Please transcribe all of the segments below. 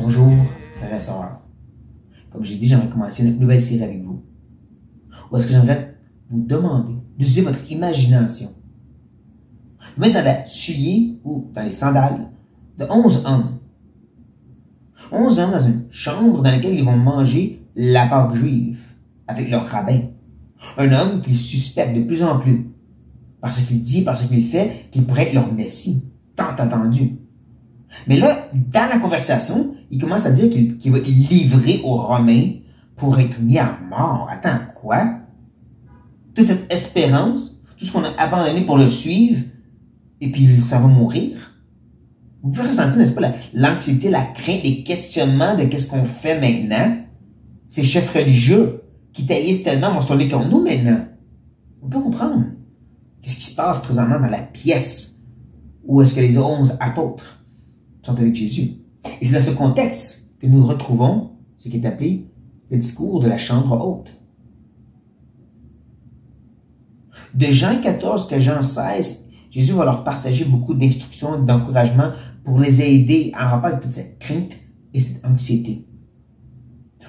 Bonjour, frères et sœurs. Comme j'ai dit, j'aimerais commencer une nouvelle série avec vous. Où est-ce que j'aimerais vous demander d'utiliser votre imagination. Vous mettre dans la soulier ou dans les sandales de 11 hommes. 11 hommes dans une chambre dans laquelle ils vont manger la Pâque juive avec leur rabbin. Un homme qu'ils suspectent de plus en plus parce qu'il dit, parce qu'il fait, qu'il pourrait être leur messie, tant attendu. Mais là, dans la conversation, il commence à dire qu'il va livrer aux Romains pour être mis à mort. Attends, quoi? Toute cette espérance, tout ce qu'on a abandonné pour le suivre, et puis ça va mourir? Vous pouvez ressentir, n'est-ce pas, l'anxiété, la crainte, les questionnements de qu'est-ce qu'on fait maintenant? Ces chefs religieux qui taillissent tellement vont se tourner contre nous maintenant. On peut comprendre. Qu'est-ce qui se passe présentement dans la pièce où est-ce que les 11 apôtres sont avec Jésus? Et c'est dans ce contexte que nous retrouvons ce qui est appelé le discours de la chambre haute. De Jean 14 que Jean 16, Jésus va leur partager beaucoup d'instructions, d'encouragement pour les aider en rapport avec toute cette crainte et cette anxiété.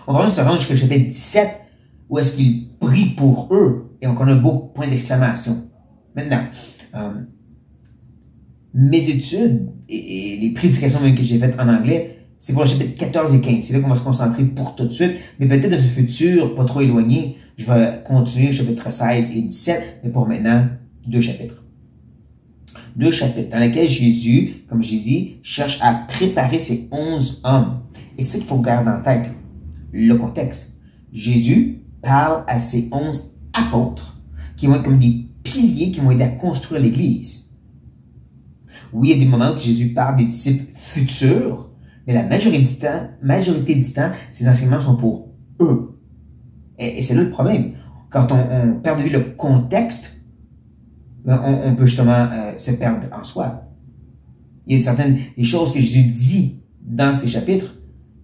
On va même se rendre jusqu'au chapitre 17 où est-ce qu'il prie pour eux et on a beaucoup de points d'exclamation. Maintenant, mes études et les prédications même que j'ai faites en anglais, c'est pour le chapitre 14 et 15. C'est là qu'on va se concentrer pour tout de suite. Mais peut-être dans ce futur, pas trop éloigné, je vais continuer le chapitre 16 et 17, mais pour maintenant, 2 chapitres. 2 chapitres dans lesquels Jésus, comme j'ai dit, cherche à préparer ces 11 hommes. Et c'est ce qu'il faut garder en tête. Le contexte. Jésus parle à ces 11 apôtres qui vont être comme des piliers qui vont aider à construire l'Église. Oui, il y a des moments où Jésus parle des disciples futurs, mais la majorité du temps, ces enseignements sont pour eux. Et c'est là le problème. Quand on perd de vue le contexte, on peut justement se perdre en soi. Il y a des choses que Jésus dit dans ces chapitres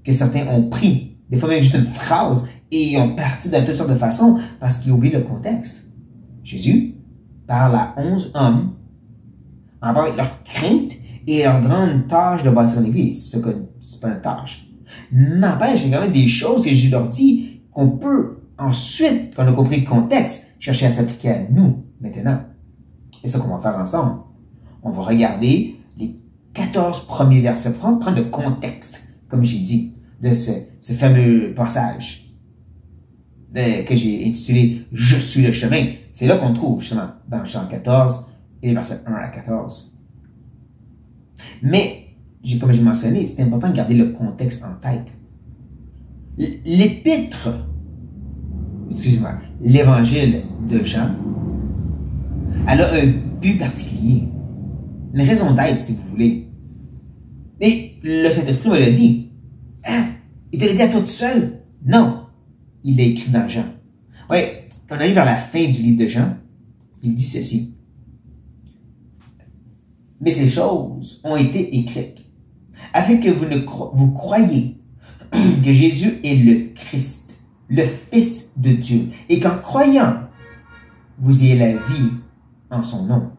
que certains ont pris, des fois même juste une phrase, et ont parti de toutes sortes de façons parce qu'ils oublient le contexte. Jésus parle à 11 hommes en rapport avec leur crainte et leur grande tâche de bâtir l'Église. C'est pas une tâche. N'empêche, il y a quand même des choses que Jésus leur dit qu'on peut ensuite, quand on a compris le contexte, chercher à s'appliquer à nous maintenant. C'est ça qu'on va faire ensemble. On va regarder les 14 premiers versets, prendre le contexte, comme j'ai dit, de ce fameux passage que j'ai intitulé « Je suis le chemin ». C'est là qu'on trouve justement dans Jean 14 et les versets 1 à 14. Mais, comme j'ai mentionné, c'est important de garder le contexte en tête. L'épître, excusez-moi, l'évangile de Jean, elle a un but particulier, une raison d'être, si vous voulez. Et le Saint-Esprit me l'a dit. Ah, il te l'a dit à toi tout seul? Non, il l'a écrit dans Jean. Oui, quand on arrive vers la fin du livre de Jean, il dit ceci. Mais ces choses ont été écrites afin que vous croyiez que Jésus est le Christ, le Fils de Dieu, et qu'en croyant, vous ayez la vie en son nom.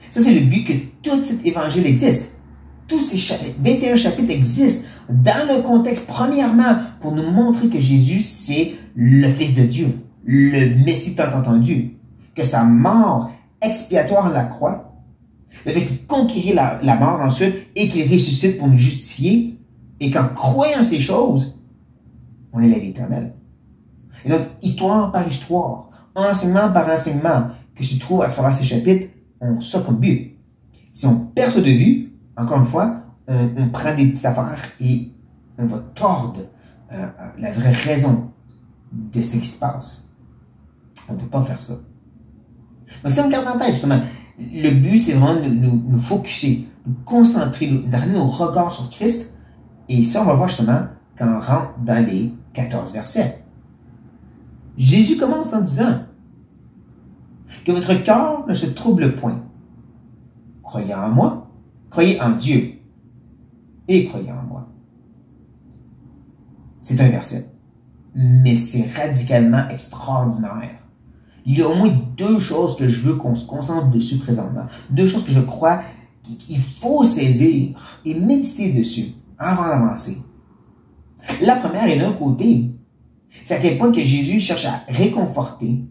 Ça, c'est le but que tout cet évangile existe. Tous ces 21 chapitres existent dans le contexte, premièrement, pour nous montrer que Jésus, c'est le Fils de Dieu, le Messie tant entendu, que sa mort expiatoire à la croix, le fait qu'il conquérit la mort ensuite et qu'il ressuscite pour nous justifier, et qu'en croyant ces choses, on est la vie éternelle. Et donc, histoire par histoire, enseignement par enseignement, que se trouve à travers ces chapitres, ont ça comme but. Si on perd ça de vue, encore une fois, on prend des petites affaires et on va tordre la vraie raison de ce qui se passe. On ne peut pas faire ça. Donc, si on garde en tête, justement, le but, c'est vraiment de nous focusser, nous concentrer, d'amener nos regards sur Christ. Et ça, on va voir justement quand on rentre dans les 14 versets. Jésus commence en disant que votre cœur ne se trouble point. Croyez en moi, croyez en Dieu et croyez en moi. C'est un verset, mais c'est radicalement extraordinaire. Il y a au moins 2 choses que je veux qu'on se concentre dessus présentement. 2 choses que je crois qu'il faut saisir et méditer dessus. avant d'avancer. La première est d'un côté, c'est à quel point que Jésus cherche à réconforter,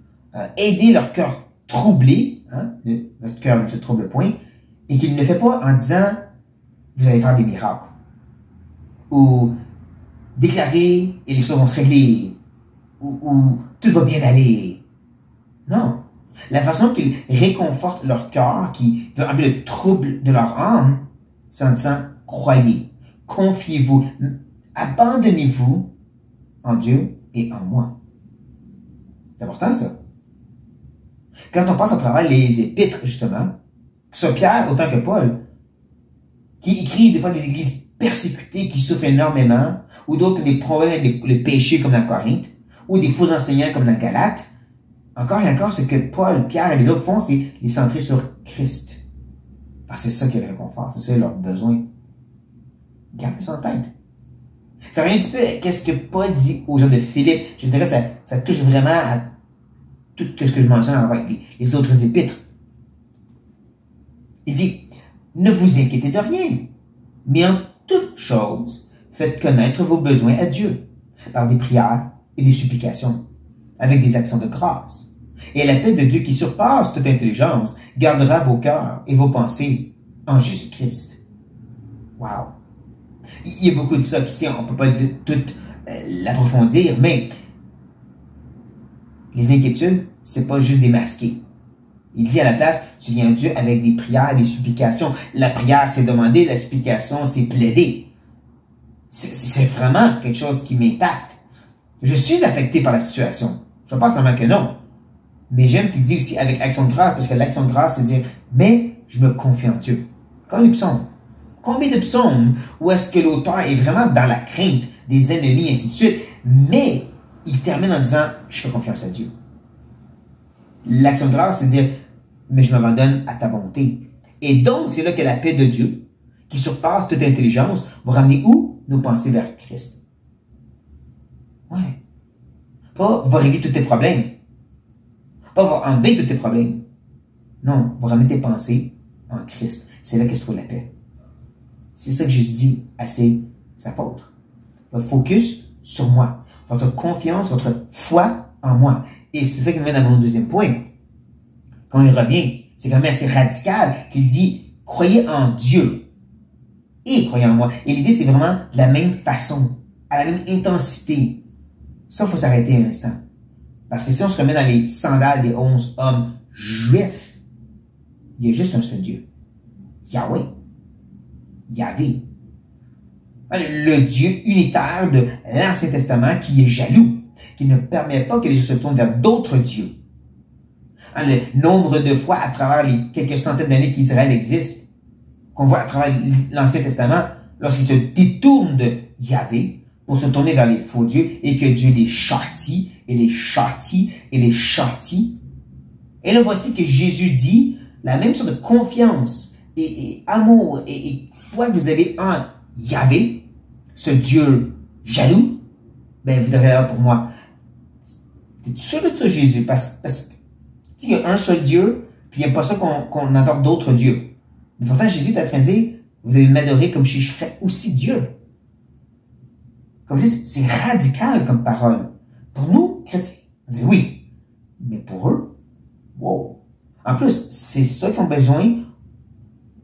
aider leur cœur troublé, hein, notre cœur ne se trouble point, et qu'il ne le fait pas en disant « vous allez faire des miracles » ou « déclarer et les choses vont se régler » ou « tout va bien aller ». Non. La façon qu'il réconforte leur cœur, qui veut enlever le trouble de leur âme, c'est en disant « croyez, confiez-vous, abandonnez-vous en Dieu et en moi ». C'est important ça. Quand on passe à travers les épîtres, justement, que ce soit Pierre autant que Paul, qui écrit des fois des églises persécutées qui souffrent énormément, ou d'autres des problèmes avec les péchés comme dans Corinthe, ou des faux enseignants comme dans Galate, encore et encore, ce que Paul, Pierre et les autres font, c'est les centrer sur Christ. Parce que c'est ça qui est le réconfort, c'est ça leur besoin. Gardez ça en tête. Ça revient un petit peu à ce que Paul dit aux gens de Philippe. Je dirais que ça touche vraiment à tout ce que je mentionne avec les autres épîtres. Il dit, ne vous inquiétez de rien, mais en toute chose, faites connaître vos besoins à Dieu, par des prières et des supplications, avec des actions de grâce. Et la paix de Dieu qui surpasse toute intelligence gardera vos cœurs et vos pensées en Jésus-Christ. Wow! Il y a beaucoup de ça ici, on ne peut pas tout l'approfondir, mais les inquiétudes, c'est pas juste démasquer. Il dit à la place, tu viens à Dieu avec des prières, des supplications. La prière, c'est demander, la supplication, c'est plaider. C'est vraiment quelque chose qui m'impacte. Je suis affecté par la situation. Je ne pense seulement que non. Mais j'aime qu'il dit aussi avec action de grâce, parce que l'action de grâce, c'est dire, mais je me confie en Dieu. Comme les psaumes. Combien de psaumes où est-ce que l'auteur est vraiment dans la crainte des ennemis, ainsi de suite, mais il termine en disant, je fais confiance à Dieu. L'action de grâce, c'est dire, mais je m'abandonne à ta bonté. Et donc, c'est là que la paix de Dieu, qui surpasse toute intelligence, va ramener où? Nos pensées vers Christ. Ouais. Pas va régler tous tes problèmes. Pas va enlever tous tes problèmes. Non, va ramener tes pensées en Christ. C'est là que se trouve la paix. C'est ça que Jésus dit à ses apôtres. Votre focus sur moi. Votre confiance, votre foi en moi. Et c'est ça qui me mène à mon deuxième point. Quand il revient, c'est quand même assez radical qu'il dit « Croyez en Dieu et croyez en moi ». Et l'idée, c'est vraiment de la même façon, à la même intensité. Ça, il faut s'arrêter un instant. Parce que si on se remet dans les sandales des 11 hommes juifs, il y a juste un seul Dieu. Yahweh. Yahvé. Le Dieu unitaire de l'Ancien Testament qui est jaloux, qui ne permet pas que les gens se tournent vers d'autres dieux. Le nombre de fois à travers les quelques centaines d'années qu'Israël existe, qu'on voit à travers l'Ancien Testament, lorsqu'ils se détournent de Yahvé pour se tourner vers les faux dieux et que Dieu les châtie et les châtie et les châtie. Et là, voici que Jésus dit la même sorte de confiance et amour et foi que vous avez en Yahvé, ce Dieu jaloux, ben vous devrez avoir pour moi. T'es sûr de ça, Jésus? Parce que il y a un seul Dieu, puis il n'y a pas ça qu'on adore d'autres dieux. Mais pourtant, Jésus est en train de dire, vous allez m'adorer comme si je serais aussi Dieu. Comme je dis, c'est radical comme parole. Pour nous, chrétiens, on dit oui. Mais pour eux, wow. En plus, c'est ça qu'ils ont besoin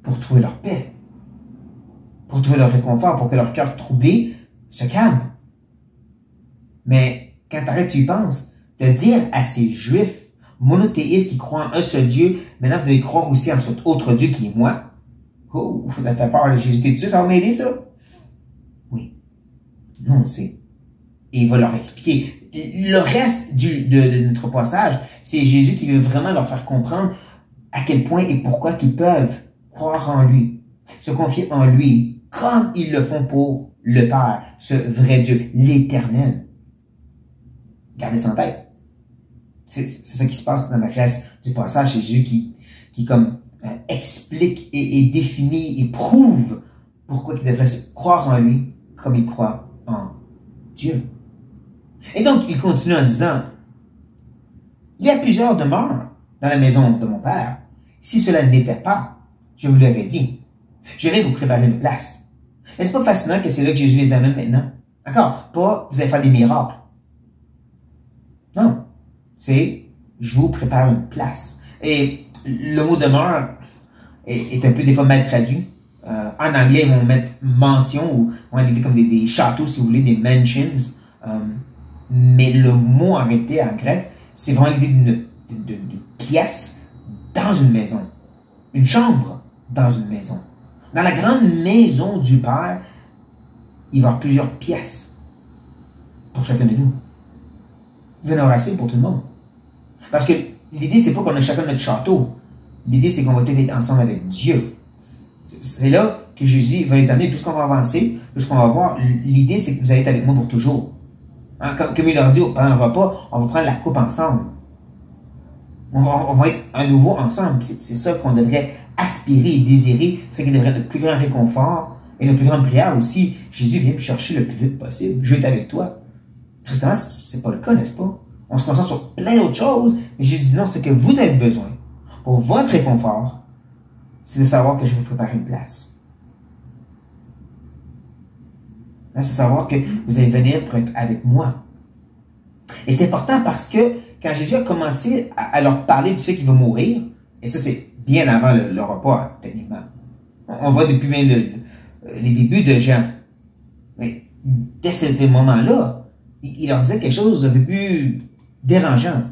pour trouver leur paix. Pour trouver leur réconfort, pour que leur cœur troublé se calme. Mais quand t'arrêtes, tu y penses, de dire à ces Juifs monothéistes qui croient en un seul Dieu, maintenant vous devez croire aussi en cet autre Dieu qui est moi. Oh, ça fait peur, Jésus, t'es dessus, ça va m'aider, ça? Oui. Nous, on sait. Et il va leur expliquer. Le reste de notre passage, c'est Jésus qui veut vraiment leur faire comprendre à quel point et pourquoi qu'ils peuvent croire en lui, se confier en lui, comme ils le font pour le Père, ce vrai Dieu, l'Éternel. Gardez ça en tête. C'est ça qui se passe dans le reste du passage. C'est Jésus qui comme explique et définit et prouve pourquoi il devrait croire en lui comme il croit en Dieu. Et donc, il continue en disant, il y a plusieurs demeures dans la maison de mon Père. Si cela n'était pas, je vous l'aurais dit. Je vais vous préparer une place. Est-ce pas fascinant que c'est là que Jésus les amène maintenant? Encore, pas vous allez faire des miracles. Non. C'est je vous prépare une place. Et le mot demeure est un peu des fois mal traduit. En anglais, ils vont mettre mention ou vont être comme des châteaux, si vous voulez, des mansions. Mais le mot en réalité en grec, c'est vraiment l'idée d'une pièce dans une maison. Une chambre dans une maison. Dans la grande maison du Père, il va y avoir plusieurs pièces pour chacun de nous. Il va y en avoir assez pour tout le monde. Parce que l'idée, c'est pas qu'on a chacun notre château. L'idée, c'est qu'on va tous être ensemble avec Dieu. C'est là que Jésus va les amener. Plus qu'on va avancer, plus qu'on va voir, l'idée, c'est que vous allez être avec moi pour toujours. Hein, comme il leur dit pendant le repas, on va prendre la coupe ensemble. On va être à nouveau ensemble. C'est ça qu'on devrait aspirer et désirer. C'est ça qui devrait être notre plus grand réconfort et notre plus grande prière aussi. Jésus vient me chercher le plus vite possible. Je vais être avec toi. Tristement, c'est pas le cas, n'est-ce pas? On se concentre sur plein d'autres choses, mais Jésus dit non, ce que vous avez besoin pour votre réconfort, c'est de savoir que je vais vous préparer une place. C'est savoir que vous allez venir pour être avec moi. Et c'est important parce que quand Jésus a commencé à leur parler du fait qu'il va mourir, et ça c'est bien avant le repas, techniquement. On voit depuis bien les débuts de Jean. Mais dès ces moments-là, il leur disait quelque chose d'un peu plus dérangeant.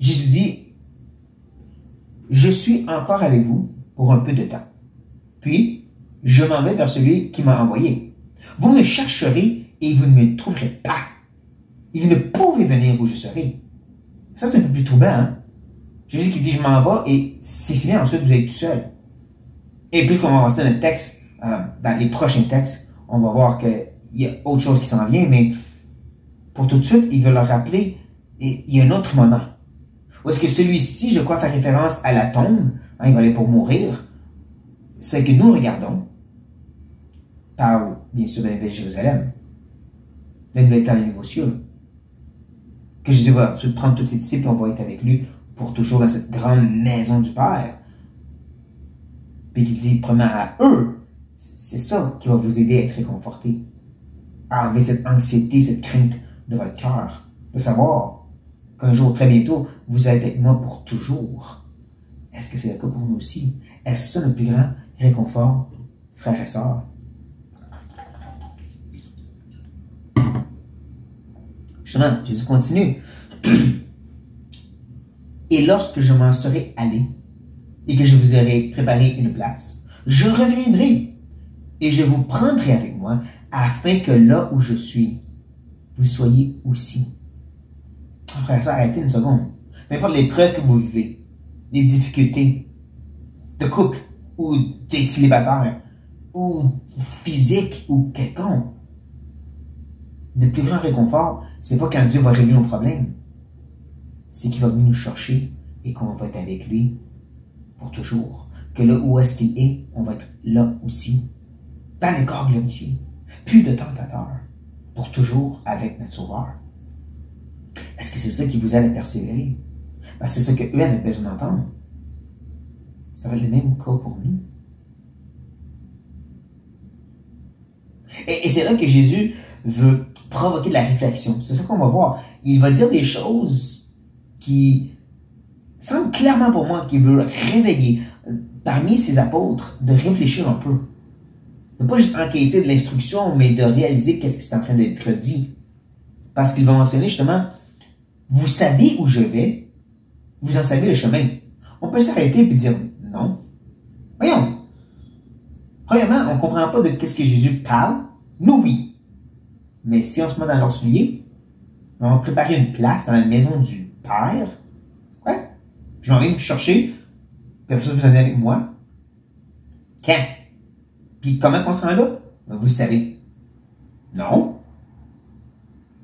Jésus dit, je suis encore avec vous pour un peu de temps. Puis, je m'en vais vers celui qui m'a envoyé. Vous me chercherez et vous ne me trouverez pas. Et vous ne pouvez venir où je serai. Ça, c'est un peu plus troublant, hein? Jésus qui dit, je m'en vais et c'est fini, ensuite vous êtes tout seul. Et plus qu'on va avancer dans le texte, dans les prochains textes, on va voir qu'il y a autre chose qui s'en vient, mais pour tout de suite, il veut leur rappeler, et il y a un autre moment. Où est-ce que celui-ci, je crois, fait référence à la tombe, hein, il va aller pour mourir, c'est que nous regardons, parle bien sûr de la Nouvelle Jérusalem, de la nouvelle terre et les nouveaux cieux, que Jésus va prendre tous ses disciples et on va être avec lui pour toujours dans cette grande maison du Père. Puis qu'il dit, prenant à eux, c'est ça qui va vous aider à être réconforté, à enlever cette anxiété, cette crainte de votre cœur, de savoir qu'un jour, très bientôt, vous allez être avec moi pour toujours. Est-ce que c'est le cas pour nous aussi? Est-ce ça le plus grand réconfort, frères et sœurs? Justement, Jésus continue. Et lorsque je m'en serai allé et que je vous aurai préparé une place, je reviendrai et je vous prendrai avec moi afin que là où je suis, vous soyez aussi. Frère et sœur, arrêtez une seconde. Peu importe l'épreuve que vous vivez, les difficultés de couple ou d'être célibataire ou physique ou quelconque, le plus grand réconfort, c'est pas quand Dieu va régler nos problèmes. C'est qu'il va venir nous chercher et qu'on va être avec lui pour toujours. Que là où est-ce qu'il est, on va être là aussi. Dans les corps glorifiés. Plus de tentateurs. Pour toujours avec notre Sauveur. Est-ce que c'est ça qui vous aide à persévérer? Parce que c'est ça qu'eux avaient besoin d'entendre. Ça va être le même cas pour nous. Et c'est là que Jésus veut provoquer de la réflexion. C'est ça qu'on va voir. Il va dire des choses qui semblent clairement pour moi qu'il veut réveiller parmi ses apôtres de réfléchir un peu. De pas juste encaisser de l'instruction, mais de réaliser qu'est-ce qui est en train d'être dit. Parce qu'il va mentionner justement, vous savez où je vais, vous en savez le chemin. On peut s'arrêter et dire non. Voyons. Premièrement, on ne comprend pas de qu'est-ce que Jésus parle. Nous, oui. Mais si on se met dans leurs souliers, on va préparer une place dans la maison du Père. Ouais. Je vais venir te chercher, puis après ça, vous venez avec moi. Quand? Puis comment on se rend là? Ben, vous le savez. Non.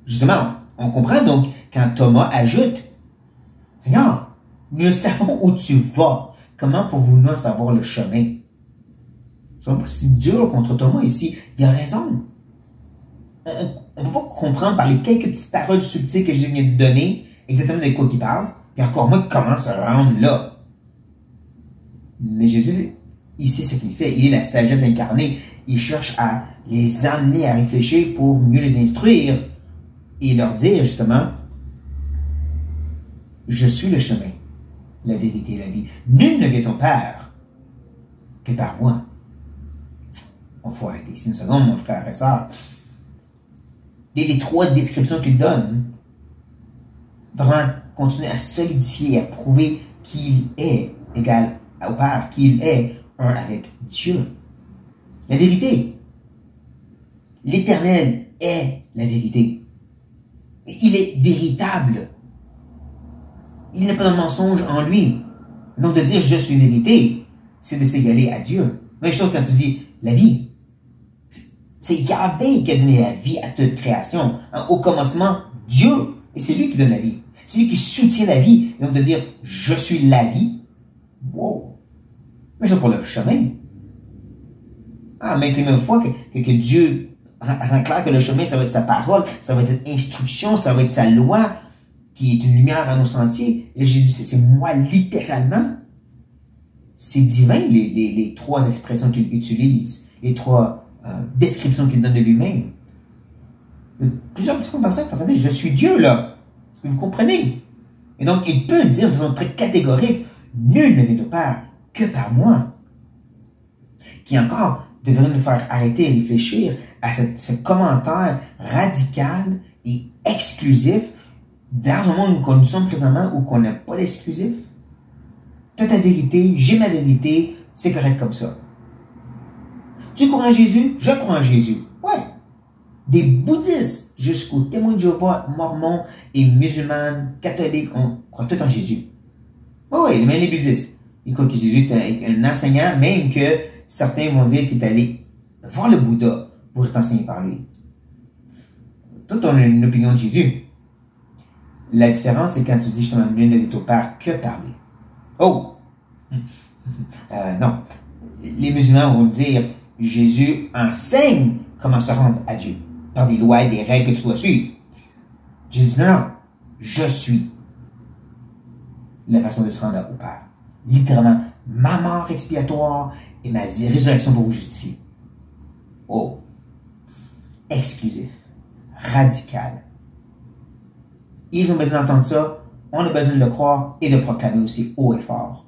Justement, on comprend donc quand Thomas ajoute, Seigneur, nous savons où tu vas. Comment pouvons-nous en savoir le chemin? C'est pas si dur contre Thomas ici. Il a raison. On ne peut pas comprendre par les quelques petites paroles subtiles que je viens de donner exactement de quoi il parle, puis encore moins comment se rendre là. Mais Jésus, il sait ce qu'il fait. Il est la sagesse incarnée. Il cherche à les amener à réfléchir pour mieux les instruire et leur dire justement, je suis le chemin, la vérité et la vie. Nul ne vient au Père que par moi. On faut arrêter ici une seconde, mon frère et soeur. Les trois descriptions qu'il donne, vraiment continuer à solidifier, à prouver qu'il est égal au Père, qu'il est un avec Dieu. La vérité. L'Éternel est la vérité. Il est véritable. Il n'y a pas de mensonge en lui. Donc de dire je suis vérité, c'est de s'égaler à Dieu. Même chose quand tu dis la vie. C'est Yahvé qui a donné la vie à toute création. Au commencement, Dieu. Et c'est lui qui donne la vie. C'est lui qui soutient la vie. Et donc de dire je suis la vie. Wow. Mais c'est pour le chemin. Maintes et mêmes fois que Dieu rend clair que le chemin, ça va être sa parole, ça va être cette instruction, ça va être sa loi qui est une lumière à nos sentiers. Et j'ai dit, c'est moi littéralement. C'est divin, les trois expressions qu'il utilise, les trois descriptions qu'il donne de lui-même. Plusieurs différentes personnes qui dire, je suis Dieu, là. Est-ce que vous comprenez? Et donc, il peut dire de façon très catégorique, nul ne vient au Père que par moi. Qui encore devrait nous faire arrêter et réfléchir à ce commentaire radical et exclusif dans un monde où nous sommes présentement où on n'a pas l'exclusif. Tu as ta vérité, j'ai ma vérité, c'est correct comme ça. Tu crois en Jésus? Je crois en Jésus. Ouais. Des bouddhistes jusqu'aux témoins de Jéhovah, mormons et musulmans, catholiques, on croit tout en Jésus. Oui, même les bouddhistes. Ils croient que Jésus est un enseignant, même que certains vont dire qu'il est allé voir le Bouddha pour t'enseigner par lui. Tout on a une opinion de Jésus. La différence, c'est quand tu dis justement, nul ne vient au Père que par lui. Oh! Non. Les musulmans vont dire, Jésus enseigne comment se rendre à Dieu, par des lois et des règles que tu dois suivre. Jésus dit, non, je suis la façon de se rendre au Père. Littéralement, ma mort expiatoire et ma résurrection pour vous justifier. Oh! Exclusif. Radical. Ils ont besoin d'entendre ça. On a besoin de le croire et de le proclamer aussi haut et fort.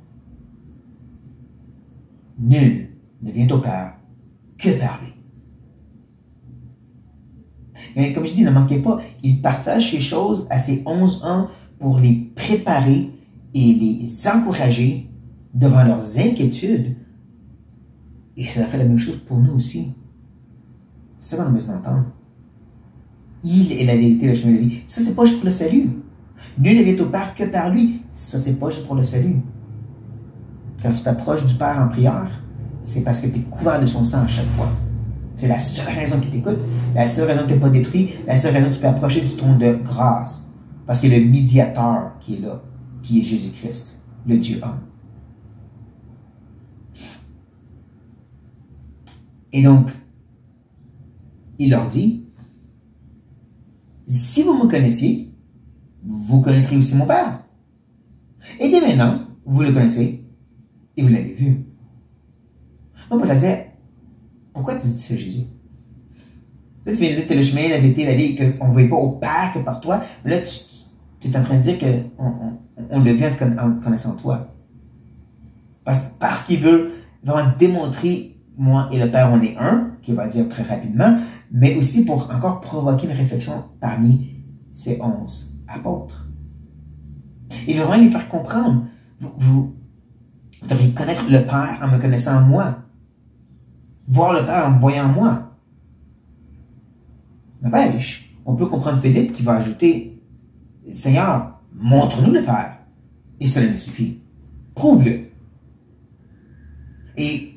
Nul ne vient au Père que par lui. Et comme je dis, ne manquez pas, il partage ces choses à ses 11 ans pour les préparer et les encourager devant leurs inquiétudes. Et ça ferait la même chose pour nous aussi. C'est ça qu'on a besoin d'entendre. Il est la vérité, le chemin de la vie. Ça, c'est pas juste pour le salut. Nul ne vient au Père que par lui. Ça, c'est pas juste pour le salut. Quand tu t'approches du Père en prière, c'est parce que tu es couvert de son sang à chaque fois. C'est la seule raison qui t'écoute, la seule raison que tu n'es pas détruit, la seule raison que tu peux approcher du trône de grâce. Parce que le médiateur qui est là, qui est Jésus-Christ, le Dieu homme. Et donc, il leur dit, si vous me connaissiez, vous connaîtrez aussi mon Père. Et dès maintenant, vous le connaissez et vous l'avez vu. Donc, pour te dire, pourquoi tu dis ça, Jésus? Là, tu viens de dire que le chemin, la vérité, la vie, qu'on ne voit pas au Père que par toi. Mais là, tu es en train de dire qu'on le vient en connaissant toi. Parce qu'il veut vraiment démontrer, moi et le Père, on est un, qu'il va dire très rapidement, mais aussi pour encore provoquer une réflexion parmi ces 11 apôtres. Il veut vraiment les faire comprendre. Vous devriez connaître le Père en me connaissant moi. Voir le Père en me voyant moi. N'empêche, on peut comprendre Philippe qui va ajouter, Seigneur, montre-nous le Père. Et cela me suffit. Prouve-le. Et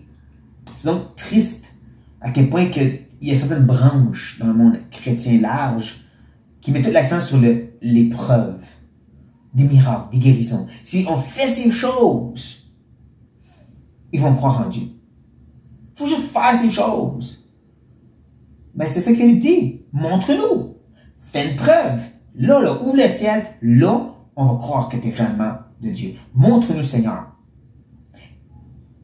c'est donc triste à quel point il y a certaines branches dans le monde chrétien large qui mettent tout l'accent sur l'épreuve, des miracles, des guérisons. Si on fait ces choses, ils vont croire en Dieu. Il faut juste faire ces choses. Mais c'est ça que Philippe dit. Montre-nous. Fais une preuve. Là, ouvre le ciel. Là, on va croire que tu es réellement de Dieu. Montre-nous, Seigneur.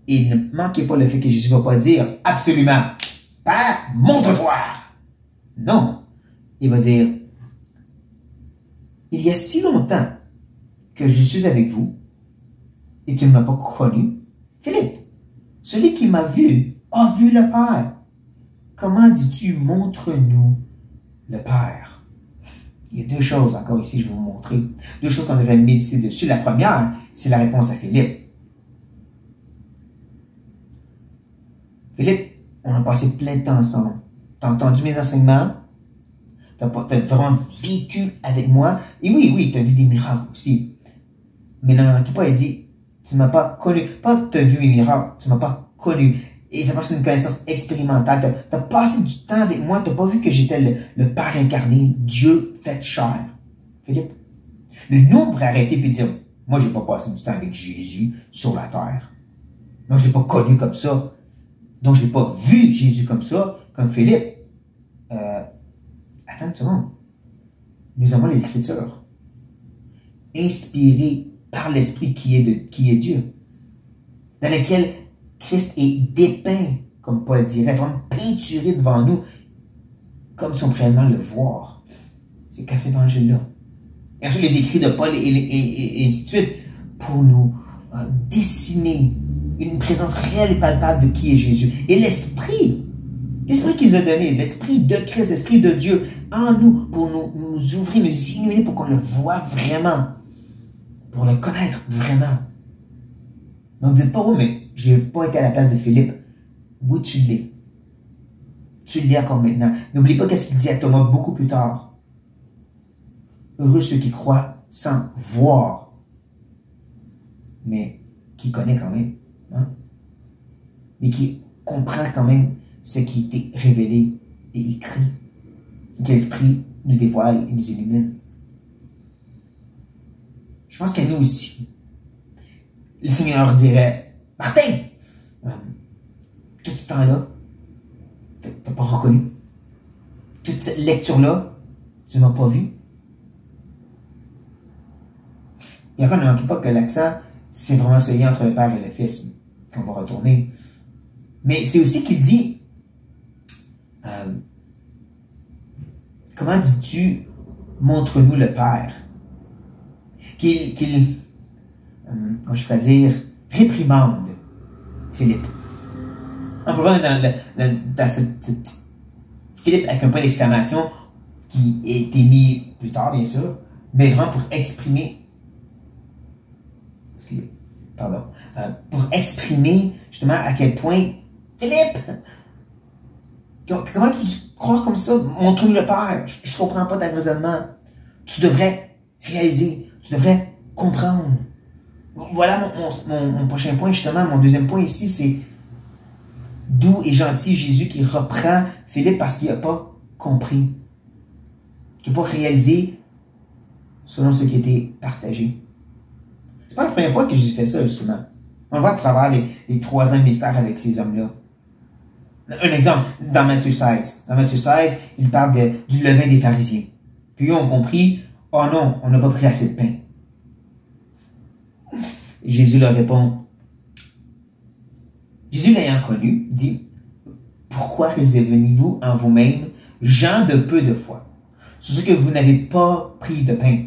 Et ne manquez pas le fait que Jésus ne va pas dire absolument, Père, montre-toi. Non. Il va dire, il y a si longtemps que je suis avec vous et tu ne m'as pas connu. Philippe, celui qui m'a vu a vu le Père. Comment dis-tu, montre-nous le Père? Il y a deux choses encore ici, je vais vous montrer. Deux choses qu'on devrait méditer dessus. La première, c'est la réponse à Philippe. Philippe, on a passé plein de temps ensemble. Tu as entendu mes enseignements? Tu as vraiment vécu avec moi? Et oui, tu as vu des miracles aussi. Mais ne manquez pas, il dit, tu ne m'as pas connu. Pas que tu as vu mes miracles, tu ne m'as pas connu. Et ça passe une connaissance expérimentale. Tu as passé du temps avec moi, tu n'as pas vu que j'étais le Père incarné, Dieu fait chair. Philippe, le nombre arrêté et dire, moi, je n'ai pas passé du temps avec Jésus sur la terre. Non, je ne l'ai pas connu comme ça. Donc, je n'ai pas vu Jésus comme ça, comme Philippe. Attends une seconde. Nous avons les Écritures. Inspirées par l'Esprit qui est Dieu. Dans lesquelles Christ est dépeint, comme Paul dirait, vraiment peinturé devant nous, comme si on pourrait réellement le voir. C'est quatre évangiles-là. Et ensuite, les écrits de Paul et ainsi de suite, pour nous dessiner une présence réelle et palpable de qui est Jésus. Et l'Esprit qu'il nous a donné, l'Esprit de Christ, l'Esprit de Dieu en nous, pour nous ouvrir, nous illuminer, pour qu'on le voit vraiment, pour le connaître vraiment. Donc, dites pas, oh, mais je n'ai pas été à la place de Philippe. Oui, tu l'es. Tu l'es encore maintenant. N'oublie pas qu'est-ce qu'il dit à Thomas beaucoup plus tard. Heureux ceux qui croient sans voir, mais qui connaît quand même. Hein? Mais qui comprend quand même ce qui a été révélé et écrit. Que l'Esprit nous dévoile et nous illumine. Je pense qu'à nous aussi, le Seigneur dirait, Martin, tout ce temps-là, tu n'as pas reconnu. Toute cette lecture-là, tu ne m'as pas vu. Et encore, ne manquez pas que l'accent, c'est vraiment ce lien entre le Père et le Fils qu'on va retourner. Mais c'est aussi qu'il dit, comment dis-tu, montre-nous le Père? Comment je pourrais dire, réprimande Philippe. On peut voir dans cette Philippe avec un point d'exclamation qui a été mis plus tard, bien sûr, mais vraiment pour exprimer, pour exprimer justement à quel point Philippe, comment tu croire comme ça? Montre-nous le Père. Je ne comprends pas ton raisonnement. Tu devrais réaliser, tu devrais comprendre. Voilà mon prochain point, justement. Mon deuxième point ici, c'est doux et gentil Jésus qui reprend Philippe parce qu'il n'a pas compris, qui n'a pas réalisé selon ce qui a été partagé. C'est pas la première fois que Jésus fait ça, justement. On le voit à travers les 3 ans de mystère avec ces hommes-là. Un exemple, dans Matthieu 16. Dans Matthieu 16, il parle du levain des pharisiens. Puis eux ont compris, oh non, on n'a pas pris assez de pain. Et Jésus leur répond, Jésus l'ayant connu, dit, pourquoi raisonnez-vous en vous-même, gens de peu de foi, sur ce que vous n'avez pas pris de pain?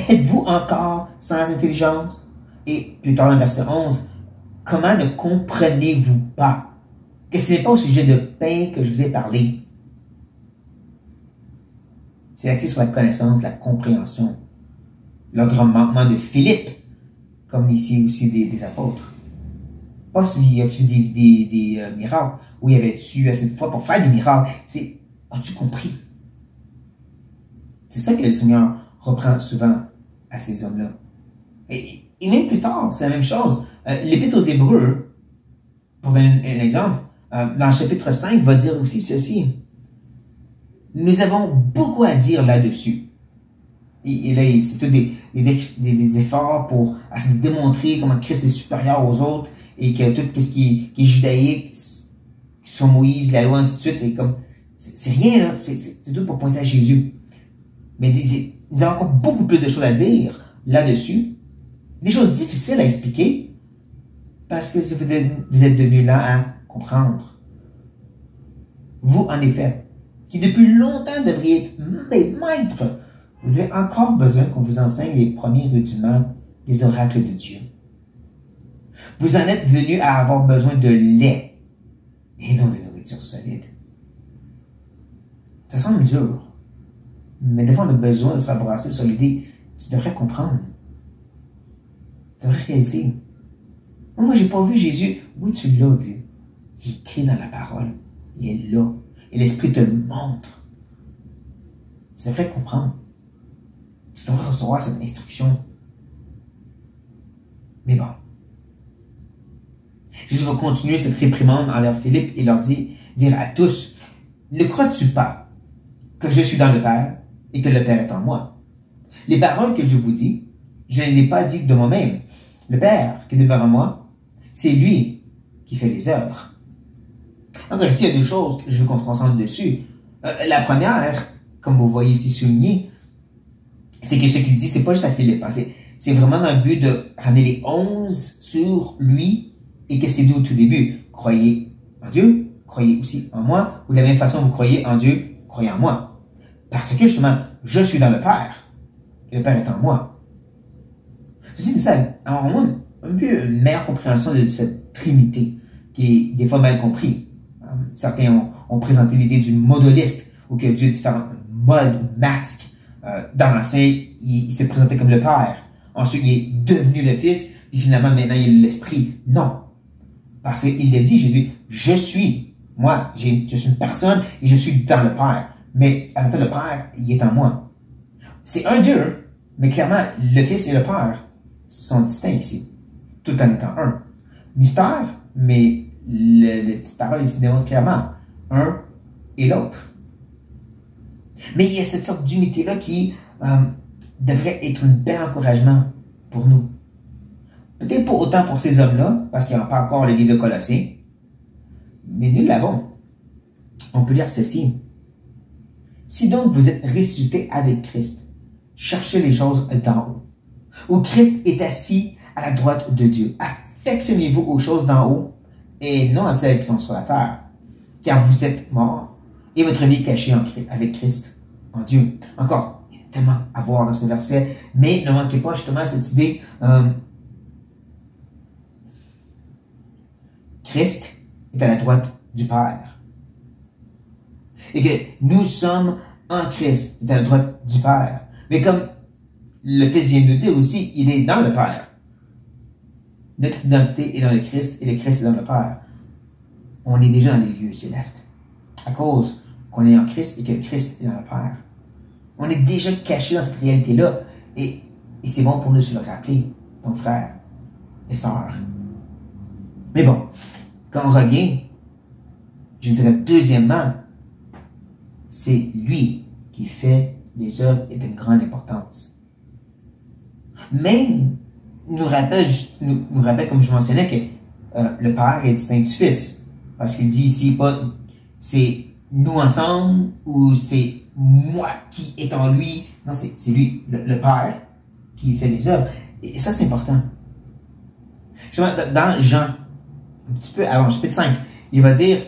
Êtes-vous encore sans intelligence? Et plus tard dans le verset 11, comment ne comprenez-vous pas que ce n'est pas au sujet de pain que je vous ai parlé? C'est axé sur la connaissance, la compréhension. Le grand manquement de Philippe, comme ici aussi des apôtres. Pas si as-tu des miracles, ou y avait-tu assez de foi pour faire des miracles. C'est, as-tu compris? C'est ça que le Seigneur reprend souvent à ces hommes-là. Et même plus tard, c'est la même chose. L'Épître aux Hébreux, pour donner un exemple, dans le chapitre 5, va dire aussi ceci. Nous avons beaucoup à dire là-dessus. Et là, c'est tout des efforts pour essayer de démontrer comment Christ est supérieur aux autres et que tout ce qui est judaïque, sur Moïse, la loi, ainsi de suite, c'est comme, c'est rien, là. C'est tout pour pointer à Jésus. Mais nous avons encore beaucoup plus de choses à dire là-dessus. Des choses difficiles à expliquer. Parce que vous êtes devenu là à comprendre. Vous, en effet, qui depuis longtemps devriez être des maîtres, vous avez encore besoin qu'on vous enseigne les premiers rudiments des oracles de Dieu. Vous en êtes venu à avoir besoin de lait et non de nourriture solide. Ça semble dur, mais des fois on a besoin de se faire brasser sur l'idée. Tu devrais comprendre. Tu devrais réaliser. Moi, j'ai pas vu Jésus. Oui, tu l'as vu. Il est écrit dans la parole. Il est là. Et l'Esprit te le montre. Tu devrais comprendre. Tu devrais recevoir cette instruction. Mais bon. Jésus va continuer cette réprimande envers Philippe et leur dire à tous, ne crois-tu pas que je suis dans le Père et que le Père est en moi? Les paroles que je vous dis, je ne les ai pas dites de moi-même. Le Père qui demeure en moi, c'est lui qui fait les œuvres. Encore ici, il y a deux choses que je veux qu'on se concentre dessus. La première, comme vous voyez ici souligné, c'est que ce qu'il dit, c'est pas juste à Philippe. Hein, c'est vraiment dans le but de ramener les 11 sur lui. Et qu'est-ce qu'il dit au tout début? Croyez en Dieu, croyez aussi en moi. Ou de la même façon, vous croyez en Dieu, croyez en moi. Parce que justement, je suis dans le Père. Et le Père est en moi. Ceci dit, ça, on a un peu une meilleure compréhension de cette trinité qui est des fois mal compris. Certains ont présenté l'idée du modaliste, où que Dieu a différents modes, masques. Dans l'Ancien, il se présentait comme le Père. Ensuite, il est devenu le Fils. Puis finalement, maintenant, il est l'Esprit. Non. Parce qu'il l'a dit, Jésus, je suis. Moi, je suis une personne et je suis dans le Père. Mais en même temps, le Père, il est en moi. C'est un Dieu, mais clairement, le Fils et le Père sont distincts ici, tout en étant un. Mystère, mais la petite parole ici démontre clairement un et l'autre. Mais il y a cette sorte d'unité-là qui devrait être un bel encouragement pour nous. Peut-être pas autant pour ces hommes-là, parce qu'il n'y a pas encore le livre de Colossiens, mais nous l'avons. On peut lire ceci. Si donc vous êtes ressuscités avec Christ, cherchez les choses d'en haut, où Christ est assis à la droite de Dieu. Affectionnez-vous aux choses d'en haut et non à celles qui sont sur la terre, car vous êtes morts et votre vie est cachée avec Christ en Dieu. Encore, il y a tellement à voir dans ce verset, mais ne manquez pas justement cette idée. Christ est à la droite du Père. Et que nous sommes en Christ, est à la droite du Père. Mais comme le Fils vient de nous dire aussi, il est dans le Père. Notre identité est dans le Christ et le Christ est dans le Père. On est déjà dans les lieux célestes. À cause qu'on est en Christ et que le Christ est dans le Père. On est déjà caché dans cette réalité-là. Et c'est bon pour nous de se le rappeler, ton frère et sœur. Mais bon, quand on revient, je dirais deuxièmement, c'est lui qui fait les œuvres et d'une grande importance. Même nous rappelle, comme je mentionnais, que le Père est distinct du Fils. Parce qu'il dit ici, pas c'est nous ensemble ou c'est moi qui est en lui. Non, c'est lui, le Père, qui fait les œuvres. Et ça, c'est important. Dans Jean, un petit peu avant, chapitre 5, il va dire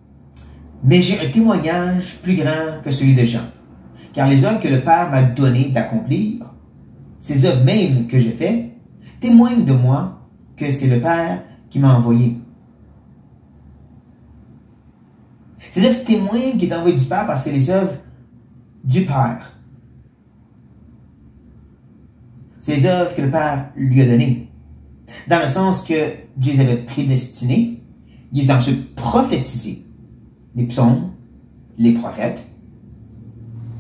« Mais j'ai un témoignage plus grand que celui de Jean, car les œuvres que le Père m'a donné d'accomplir, ces œuvres mêmes que j'ai faites, témoignent de moi que c'est le Père qui m'a envoyé. » Ces œuvres témoignent qu'il est envoyé du Père parce que c'est les œuvres du Père. C'est les œuvres que le Père lui a données. Dans le sens que Dieu les avait prédestinés, il est ensuite prophétisé. Les psaumes, les prophètes,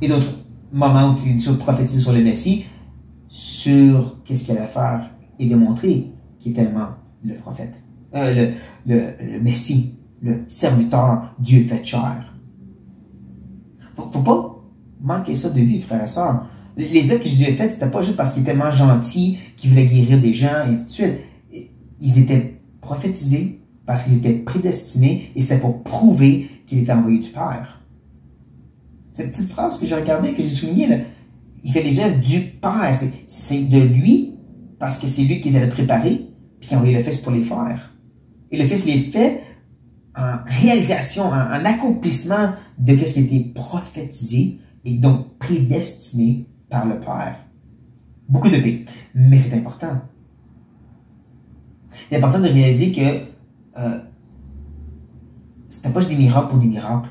et d'autres moments où il est prophétisé sur le Messie, sur qu'est-ce qu'il allait faire et démontrer qu'il est tellement le prophète, le Messie, le serviteur Dieu fait chair. Faut pas manquer ça de vue, frères et sœurs. Les œuvres que Jésus a faites, c'était pas juste parce qu'il était tellement gentil, qu'il voulait guérir des gens, et ainsi de suite. Ils étaient prophétisés parce qu'ils étaient prédestinés et c'était pour prouver qu'il était envoyé du Père. Cette petite phrase que j'ai regardée, que j'ai soulignée, là, il fait les œuvres du Père. C'est de lui, parce que c'est lui qui les avait préparés, puis qui a envoyé le Fils pour les faire. Et le Fils les fait en réalisation, en accomplissement de ce qui a été prophétisé et donc prédestiné par le Père. Beaucoup de paix. Mais c'est important. C'est important de réaliser que c'était pas juste des miracles pour des miracles.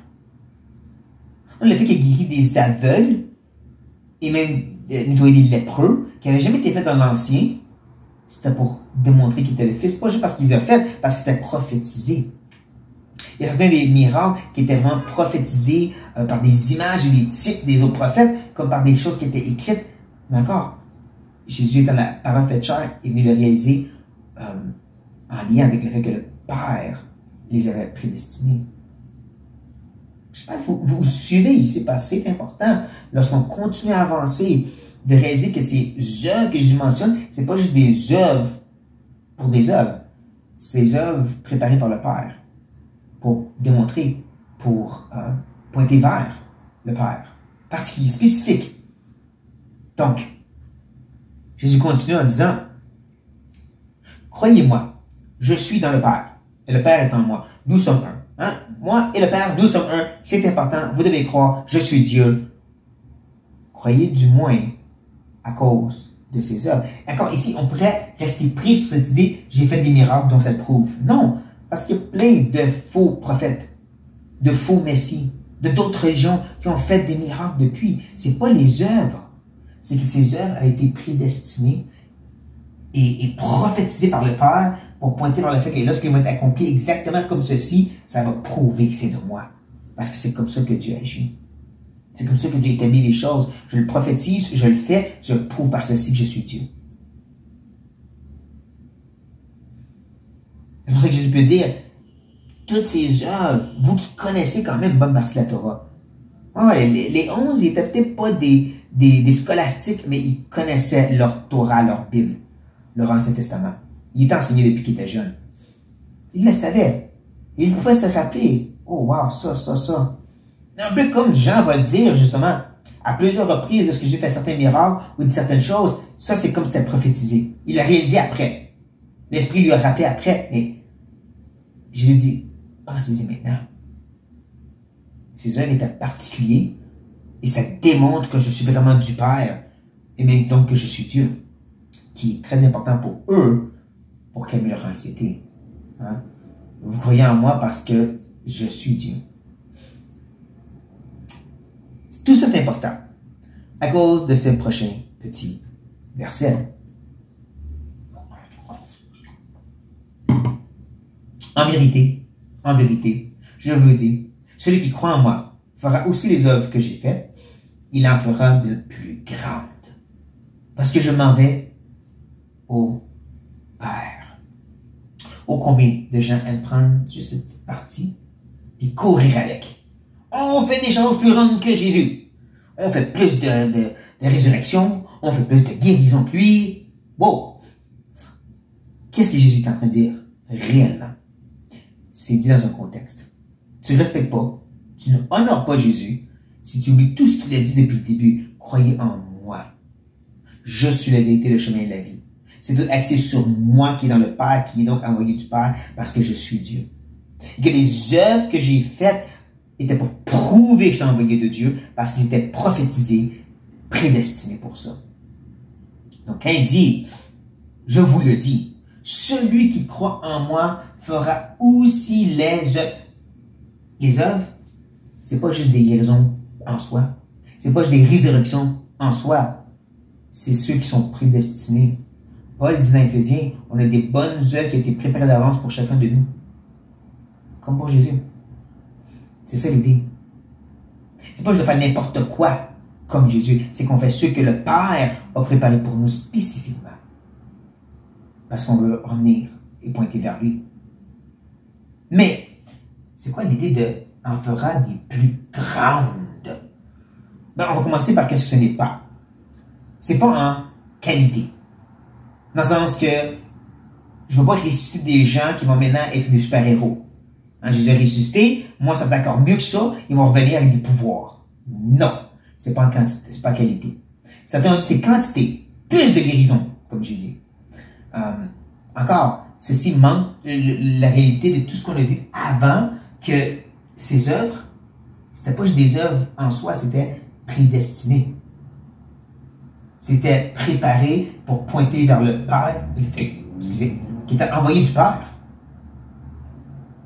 Le fait qu'il a guéri des aveugles et même nettoyé des lépreux, qui n'avaient jamais été fait dans l'Ancien, c'était pour démontrer qu'il était le Fils. Pas juste parce qu'il les a fait, parce que c'était prophétisé. Il y a certains des miracles qui étaient vraiment prophétisés par des images et des types des autres prophètes, comme par des choses qui étaient écrites. Mais encore, Jésus étant la parole faite chair, est venu le réaliser en lien avec le fait que le Père les avait prédestinés. Je sais pas, vous suivez ici, parce que c'est important, lorsqu'on continue à avancer, de réaliser que ces œuvres que je mentionne, c'est pas juste des œuvres pour des œuvres, c'est des œuvres préparées par le Père, pour démontrer, pour pointer vers le Père, particulier, spécifique. Donc, Jésus continue en disant, croyez-moi, je suis dans le Père, et le Père est en moi. Nous sommes un. Hein? Moi et le Père, nous sommes un. C'est important, vous devez croire, je suis Dieu. Croyez du moins à cause de ses œuvres. Encore ici, on pourrait rester pris sur cette idée, j'ai fait des miracles, donc ça le prouve. Non, parce qu'il y a plein de faux prophètes, de faux messies, de d'autres religions qui ont fait des miracles depuis. C'est pas les œuvres, c'est que ces œuvres avaient été prédestinées et prophétisées par le Père pour pointer vers le fait que lorsqu'ils vont être accomplis exactement comme ceci, ça va prouver que c'est de moi. Parce que c'est comme ça que Dieu agit. C'est comme ça que Dieu établit les choses. Je le prophétise, je le fais, je prouve par ceci que je suis Dieu. C'est pour ça que Jésus peut dire, toutes ces œuvres, vous qui connaissez quand même une bonne partie de la Torah. Les 11, ils n'étaient peut-être pas des scolastiques, mais ils connaissaient leur Torah, leur Bible, leur Ancien Testament. Ils étaient enseignés depuis qu'ils étaient jeunes. Ils le savaient. Ils pouvaient se rappeler, oh wow, ça. Un peu comme Jean va le dire, justement, à plusieurs reprises, lorsque j'ai fait certains miracles ou dit certaines choses, ça c'est comme c'était prophétisé. Il l'a réalisé après. L'Esprit lui a rappelé après, mais Jésus dit, pensez-y maintenant. Ces œuvres étaient particuliers et ça démontre que je suis vraiment du Père et même donc que je suis Dieu, qui est très important pour eux pour calmer leur anxiété. Hein? Vous croyez en moi parce que je suis Dieu. Tout ça est important à cause de ce prochain petit verset. En vérité, je vous dis, celui qui croit en moi fera aussi les œuvres que j'ai faites, il en fera de plus grandes. Parce que je m'en vais au Père. Oh, combien de gens aiment prendre juste cette petite partie et courir avec. On fait des choses plus grandes que Jésus. On fait plus de résurrection. On fait plus de guérison que lui. Wow! Qu'est-ce que Jésus est en train de dire réellement? C'est dit dans un contexte. Tu ne respectes pas, tu ne honores pas Jésus si tu oublies tout ce qu'il a dit depuis le début. Croyez en moi. Je suis la vérité, le chemin et la vie. C'est tout axé sur moi qui est dans le Père, qui est donc envoyé du Père, parce que je suis Dieu. Et que les œuvres que j'ai faites étaient pour prouver que j'étais envoyé de Dieu, parce qu'ils étaient prophétisés, prédestinés pour ça. Donc, quand il dit, je vous le dis, celui qui croit en moi fera aussi les œuvres. Les œuvres, c'est pas juste des guérisons en soi. C'est pas juste des résurrections en soi. C'est ceux qui sont prédestinés. Paul dit dans Éphésiens, on a des bonnes œuvres qui ont été préparées d'avance pour chacun de nous. Comme pour Jésus. C'est ça l'idée. C'est pas juste de faire n'importe quoi comme Jésus. C'est qu'on fait ce que le Père a préparé pour nous spécifiquement. Parce qu'on veut revenir et pointer vers lui. Mais, c'est quoi l'idée de « en fera des plus grandes » Ben, on va commencer par qu'est-ce que ce n'est pas. C'est pas en qualité. Dans le sens que je ne veux pas ressusciter des gens qui vont maintenant être des super-héros. Hein, Jésus a ressuscité, moi ça va être encore mieux que ça, ils vont revenir avec des pouvoirs. Non, c'est pas en quantité, c'est pas en qualité. Certains ont dit c'est quantité, plus de guérison, comme j'ai dit. encore, ceci manque la réalité de tout ce qu'on a vu avant, que ces œuvres, c'était pas juste des œuvres en soi, c'était prédestiné. C'était préparé pour pointer vers le Père, excusez, qui était envoyé du Père.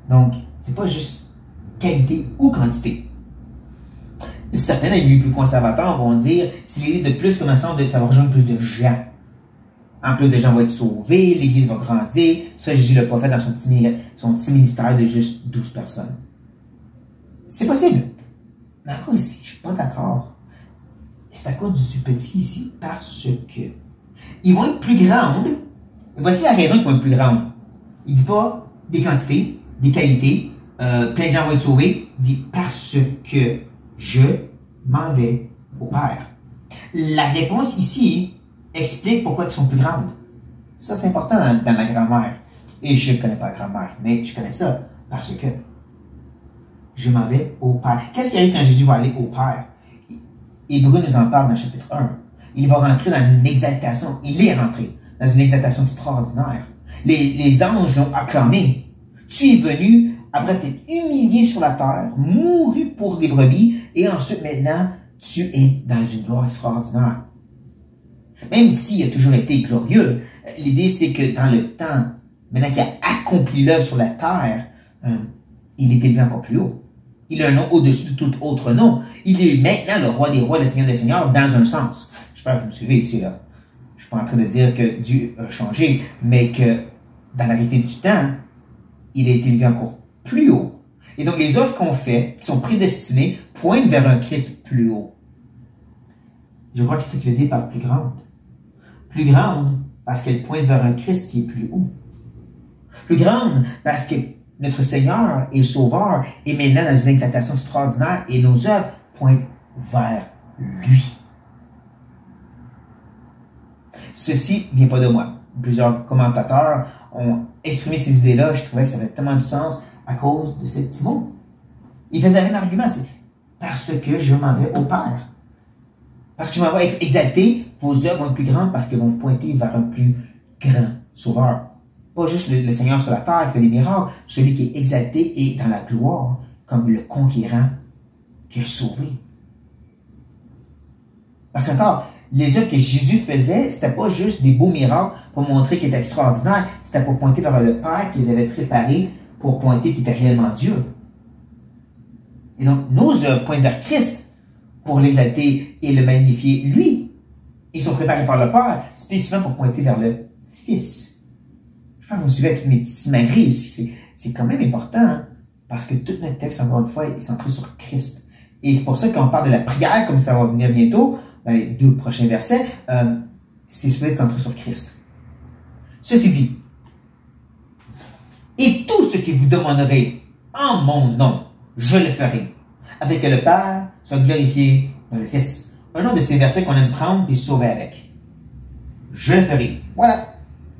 Donc, c'est pas juste qualité ou quantité. Certains amis plus conservateurs vont dire, c'est l'idée de plus comme ça, ça va rejoindre plus de gens. En plus de gens vont être sauvés, l'Église va grandir. Ça, Jésus l'a pas fait dans son petit ministère de juste 12 personnes. C'est possible. Mais encore ici, je ne suis pas d'accord. C'est à cause du petit ici parce que ils vont être plus grandes. Voici la raison qu'ils vont être plus grandes. Il ne dit pas des quantités, des qualités, plein de gens vont être sauvés. Il dit parce que je m'en vais au Père. La réponse ici explique pourquoi ils sont plus grandes. Ça, c'est important dans ma grammaire. Et je ne connais pas la grammaire, mais je connais ça parce que je m'en vais au Père. Qu'est-ce qui arrive quand Jésus va aller au Père? Hébreu nous en parle dans le chapitre 1. Il va rentrer dans une exaltation. Il est rentré dans une exaltation extraordinaire. Les anges l'ont acclamé. Tu es venu après t'être humilié sur la terre, mouru pour des brebis, et ensuite maintenant, tu es dans une gloire extraordinaire. Même s'il a toujours été glorieux, l'idée c'est que dans le temps, maintenant qu'il a accompli l'œuvre sur la terre, il est élevé encore plus haut. Il a un nom au-dessus de tout autre nom. Il est maintenant le roi des rois, le seigneur des seigneurs, dans un sens. J'espère que vous me suivez ici, là. Je ne suis pas en train de dire que Dieu a changé, mais que dans la réalité du temps, il a été élevé encore plus haut. Et donc, les œuvres qu'on fait, qui sont prédestinées, pointent vers un Christ plus haut. Je crois que c'est ce qu'il veut dire par plus grande. Plus grande parce qu'elle pointe vers un Christ qui est plus haut. Plus grande parce que notre Seigneur et Sauveur est maintenant dans une exaltation extraordinaire et nos œuvres pointent vers lui. Ceci ne vient pas de moi. Plusieurs commentateurs ont exprimé ces idées-là. Je trouvais que ça avait tellement de sens à cause de ce petit mot. Ils faisaient le même argument, c'est parce que je m'en vais au Père. Parce que je m'en vais être exalté, vos œuvres vont être plus grandes parce qu'elles vont pointer vers un plus grand Sauveur. Pas juste le Seigneur sur la terre qui fait des miracles, celui qui est exalté et dans la gloire, comme le conquérant qui a sauvé. Parce qu'encore, les œuvres que Jésus faisait, c'était pas juste des beaux miracles pour montrer qu'il était extraordinaire, c'était pour pointer vers le Père qu'ils avaient préparé pour pointer qu'il était réellement Dieu. Et donc, nos œuvres pointent vers Christ pour l'exalter et le magnifier, lui. Ils sont préparés par le Père, spécifiquement pour pointer vers le Fils. Je pense que vous suivez avec mes petits simagrées ici. C'est quand même important, hein? Parce que tout notre texte, encore une fois, est centré sur Christ. Et c'est pour ça qu'on parle de la prière, comme ça va venir bientôt, dans les 2 prochains versets, c'est supposé être centré sur Christ. Ceci dit, et tout ce que vous demanderez en mon nom, je le ferai, afin que le Père soit glorifié dans le Fils. Un autre de ces versets qu'on aime prendre et sauver avec. Je le ferai. Voilà.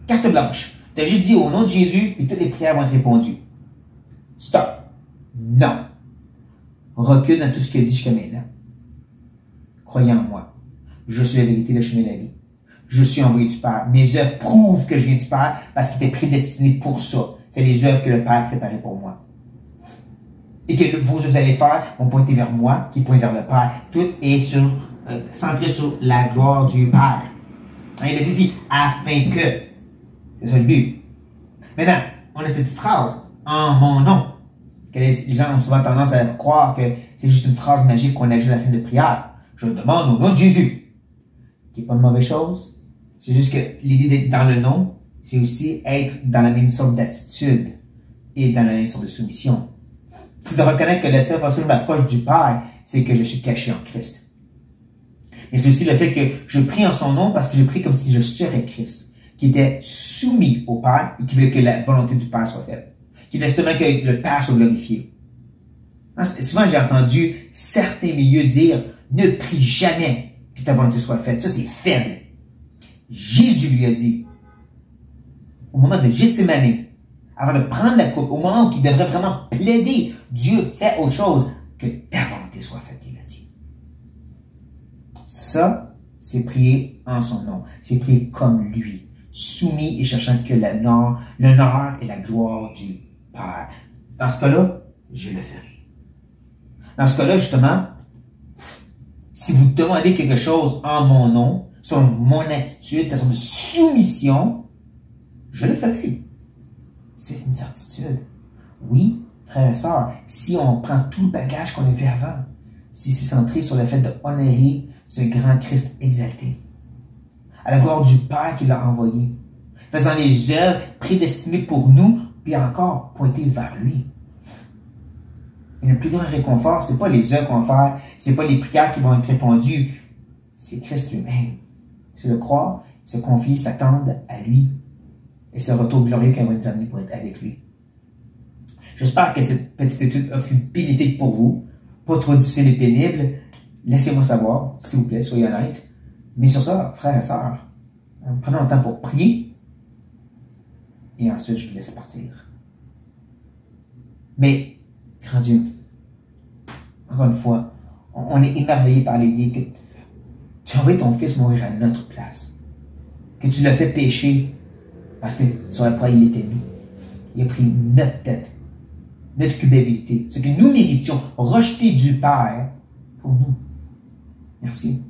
Carte blanche. Tu as juste dit au nom de Jésus, et toutes les prières vont être répondues. Stop. Non. Recule dans tout ce qu'il a dit jusqu'à maintenant. Croyez en moi. Je suis la vérité, le chemin et la vie. Je suis envoyé du Père. Mes œuvres prouvent que je viens du Père parce qu'il était prédestiné pour ça. C'est les œuvres que le Père a préparées pour moi. Et que vos œuvres allez faire vont pointer vers moi, qui pointe vers le Père. Tout est centré sur la gloire du Père. Hein, il a dit ici, afin que. C'est ça le but. Maintenant, on a cette petite phrase, en mon nom. Que les gens ont souvent tendance à croire que c'est juste une phrase magique qu'on ajoute à la fin de prière. Je demande au nom de Jésus. Qui n'est pas une mauvaise chose. C'est juste que l'idée d'être dans le nom, c'est aussi être dans la même sorte d'attitude et dans la même sorte de soumission. C'est de reconnaître que la seule façon que je m'approche du Père, c'est que je suis caché en Christ. Mais c'est aussi le fait que je prie en son nom parce que je prie comme si je serais Christ, qui était soumis au Père et qui voulait que la volonté du Père soit faite. Qui voulait seulement que le Père soit glorifié. Souvent, j'ai entendu certains milieux dire « Ne prie jamais que ta volonté soit faite. » Ça, c'est faible. Jésus lui a dit, au moment de Gethsémani, avant de prendre la coupe, au moment où il devrait vraiment plaider, Dieu fait autre chose, que ta volonté soit faite, il a dit. Ça, c'est prier en son nom. C'est prier comme lui. soumis et cherchant que l'honneur et la gloire du Père. Dans ce cas-là, je le ferai. Dans ce cas-là, justement, si vous demandez quelque chose en mon nom, sur mon attitude, sa sorte de soumission, je le ferai. C'est une certitude. Oui, frères et sœurs, si on prend tout le bagage qu'on a vu avant, si c'est centré sur le fait d'honorer ce grand Christ exalté, à la gloire du Père qui l'a envoyé, faisant les œuvres prédestinées pour nous, puis encore pointées vers lui. Et le plus grand réconfort, ce n'est pas les œuvres qu'on va faire, ce n'est pas les prières qui vont être répondues, c'est Christ lui-même. C'est le croire, se confier, s'attendre à lui, et ce retour glorieux qu'il va nous amener pour être avec lui. J'espère que cette petite étude a fut bénéfique pour vous, pas trop difficile et pénible. Laissez-moi savoir, s'il vous plaît, soyez honnêtes. Mais sur ça, frères et sœurs, prenons le temps pour prier, et ensuite je vous laisse partir. Mais, grand Dieu, encore une fois, on est émerveillé par l'idée que tu as envoyé ton Fils mourir à notre place, que tu l'as fait pécher parce que sur la croix, il était mis. Il a pris notre tête, notre culpabilité, ce que nous méritions, rejeté du Père pour nous. Merci.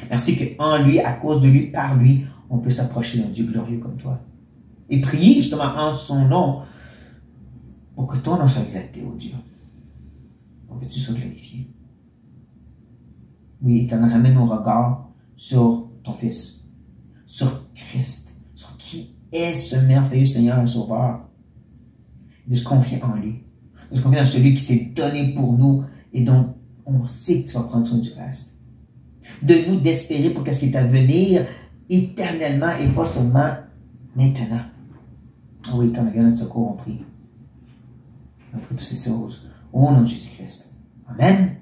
Merci qu'en lui, à cause de lui, par lui, on peut s'approcher d'un Dieu glorieux comme toi. Et prier justement en son nom pour que ton nom soit exalté, ô Dieu. Pour que tu sois glorifié. Oui, et qu'on ramène nos regards sur ton Fils, sur Christ, sur qui est ce merveilleux Seigneur et Sauveur. De se confier en lui, de se confier en celui qui s'est donné pour nous et dont on sait que tu vas prendre soin du reste. De nous d'espérer pour ce qui est à venir éternellement et pas seulement maintenant. Oh oui, quand on vient notre secours, on prie. On prie toutes ces choses au nom de Jésus-Christ. Amen.